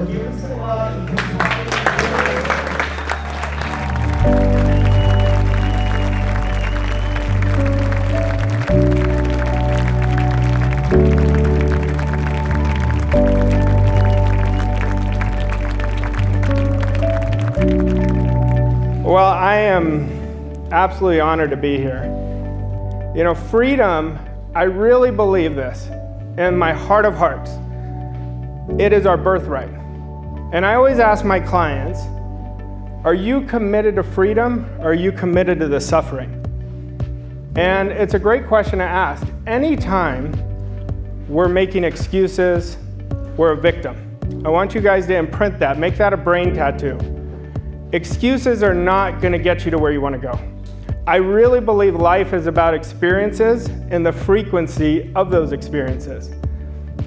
So give us a lot. Well, I am absolutely honored to be here. You know, freedom, I really believe this in my heart of hearts. It is our birthright. And I always ask my clients, are you committed to freedom or are you committed to the suffering? And it's a great question to ask. Anytime we're making excuses, we're a victim. I want you guys to imprint that, make that a brain tattoo. Excuses are not going to get you to where you want to go. I really believe life is about experiences and the frequency of those experiences.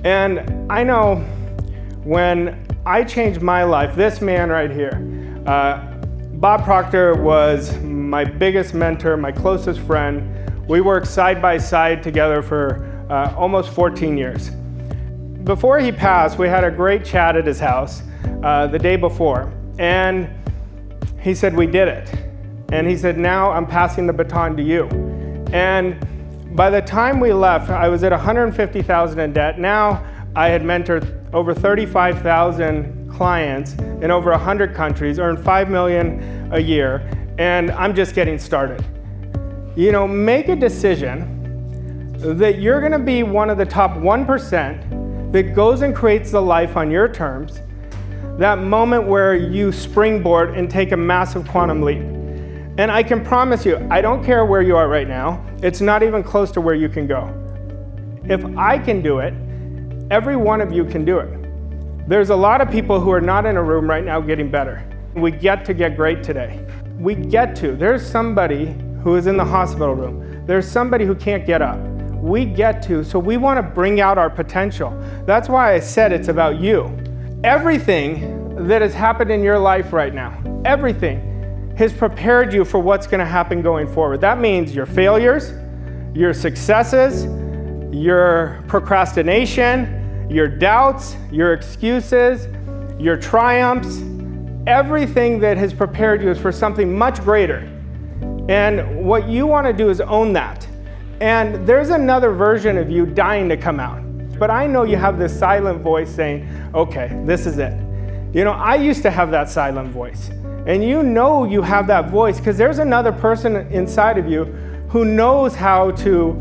And I know when I changed my life, this man right here, Bob Proctor was my biggest mentor, my closest friend. We worked side by side together for almost 14 years. Before he passed, we had a great chat at his house the day before. And he said, we did it. And he said, now I'm passing the baton to you. And by the time we left, I was at $150,000 in debt. Now I had mentored over 35,000 clients in over 100 countries, earned $5 million a year, and I'm just getting started. You know, make a decision that you're gonna be one of the top 1% that goes and creates the life on your terms, that moment where you springboard and take a massive quantum leap. And I can promise you, I don't care where you are right now, it's not even close to where you can go. If I can do it, every one of you can do it. There's a lot of people who are not in a room right now getting better. We get to get great today. We get to. There's somebody who is in the hospital room. There's somebody who can't get up. We get to, so we want to bring out our potential. That's why I said it's about you. Everything that has happened in your life right now, everything has prepared you for what's going to happen going forward. That means your failures, your successes, your procrastination, your doubts, your excuses, your triumphs, everything that has prepared you is for something much greater. And what you want to do is own that. And there's another version of you dying to come out. But I know you have this silent voice saying, okay, this is it. You know, I used to have that silent voice. And you know you have that voice because there's another person inside of you who knows how to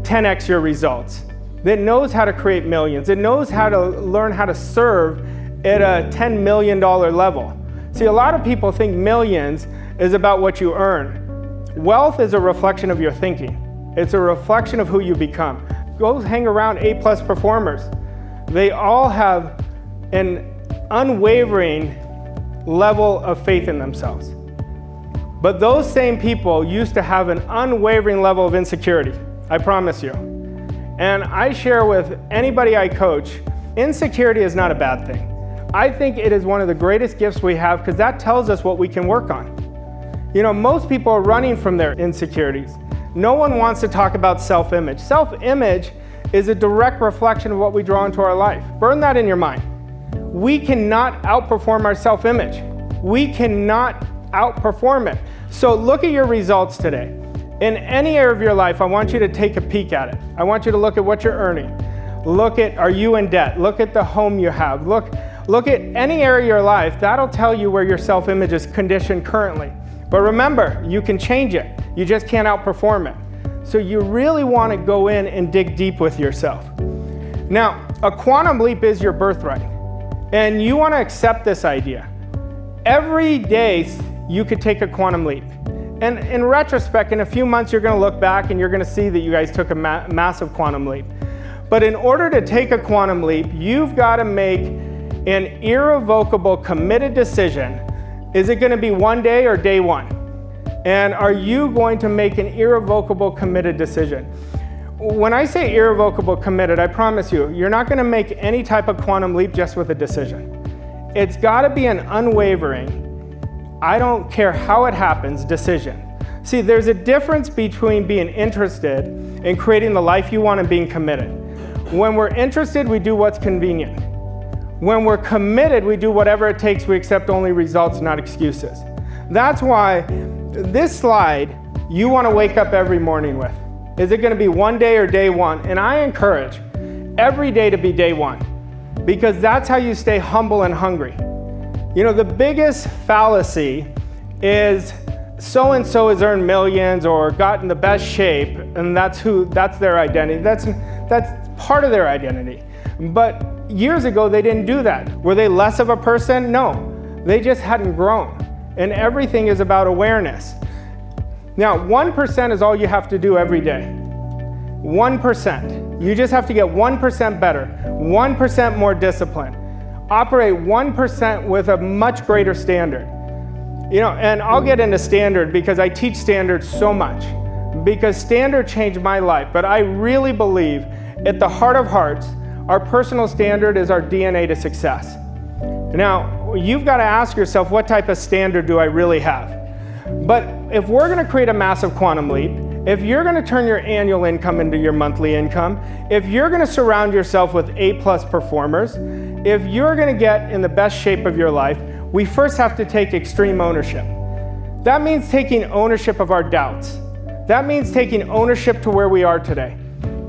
10x your results, that knows how to create millions, that knows how to learn how to serve at a $10 million level. See, a lot of people think millions is about what you earn. Wealth is a reflection of your thinking. It's a reflection of who you become. Go hang around A+ performers. They all have an unwavering level of faith in themselves. But those same people used to have an unwavering level of insecurity, I promise you. And I share with anybody I coach, insecurity is not a bad thing. I think it is one of the greatest gifts we have because that tells us what we can work on. You know, most people are running from their insecurities. No one wants to talk about self-image. Self-image is a direct reflection of what we draw into our life. Burn that in your mind. We cannot outperform our self-image. We cannot outperform it. So look at your results today. In any area of your life, I want you to take a peek at it. I want you to look at what you're earning. Look at, are you in debt? Look at the home you have. Look at any area of your life. That'll tell you where your self-image is conditioned currently. But remember, you can change it. You just can't outperform it. So you really want to go in and dig deep with yourself. Now, a quantum leap is your birthright. And you want to accept this idea. Every day, you could take a quantum leap. And in retrospect, in a few months, you're going to look back and you're going to see that you guys took a massive quantum leap. But in order to take a quantum leap, you've got to make an irrevocable, committed decision. Is it going to be one day or day one? And are you going to make an irrevocable, committed decision? When I say irrevocable, committed, I promise you, you're not going to make any type of quantum leap just with a decision. It's got to be an unwavering, I don't care how it happens, decision. See, there's a difference between being interested in creating the life you want and being committed. When we're interested, we do what's convenient. When we're committed, we do whatever it takes. We accept only results, not excuses. That's why this slide you want to wake up every morning with. Is it going to be one day or day one? And I encourage every day to be day one, because that's how you stay humble and hungry. You know, the biggest fallacy is so-and-so has earned millions or gotten the best shape, and that's their identity. That's part of their identity. But years ago, they didn't do that. Were they less of a person? No, they just hadn't grown. And everything is about awareness. Now, 1% is all you have to do every day. 1%. You just have to get 1% better, 1% more discipline. Operate 1% with a much greater standard. You know, and I'll get into standard because I teach standard so much, because standard changed my life. But I really believe at the heart of hearts, our personal standard is our DNA to success. Now, you've got to ask yourself, what type of standard do I really have? But if we're going to create a massive quantum leap, if you're going to turn your annual income into your monthly income, if you're going to surround yourself with A+ performers, if you're going to get in the best shape of your life, we first have to take extreme ownership. That means taking ownership of our doubts. That means taking ownership to where we are today.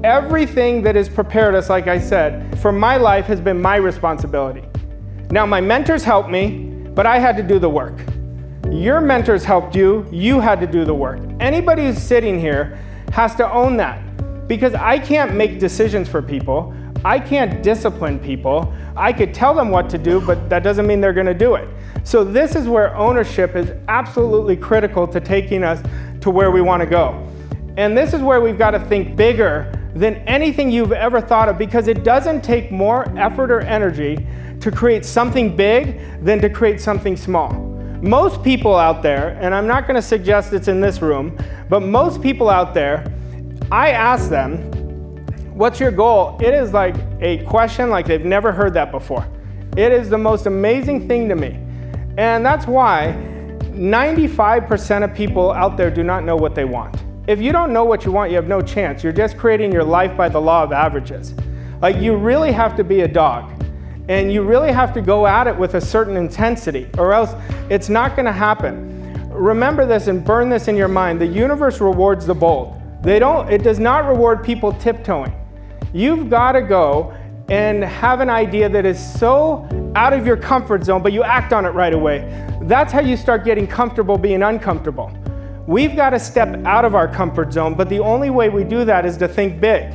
Everything that has prepared us, like I said, for my life has been my responsibility. Now, my mentors helped me, but I had to do the work. Your mentors helped you, you had to do the work. Anybody who's sitting here has to own that, because I can't make decisions for people. I can't discipline people. I could tell them what to do, but that doesn't mean they're going to do it. So this is where ownership is absolutely critical to taking us to where we want to go. And this is where we've got to think bigger than anything you've ever thought of, because it doesn't take more effort or energy to create something big than to create something small. Most people out there, and I'm not going to suggest it's in this room, but most people out there, I ask them, what's your goal? It is like a question like they've never heard that before. It is the most amazing thing to me. And that's why 95% of people out there do not know what they want. If you don't know what you want, you have no chance. You're just creating your life by the law of averages. Like, you really have to be a dog. And you really have to go at it with a certain intensity, or else it's not going to happen. Remember this and burn this in your mind. The universe rewards the bold. It does not reward people tiptoeing. You've got to go and have an idea that is so out of your comfort zone, but you act on it right away. That's how you start getting comfortable being uncomfortable. We've got to step out of our comfort zone, but the only way we do that is to think big.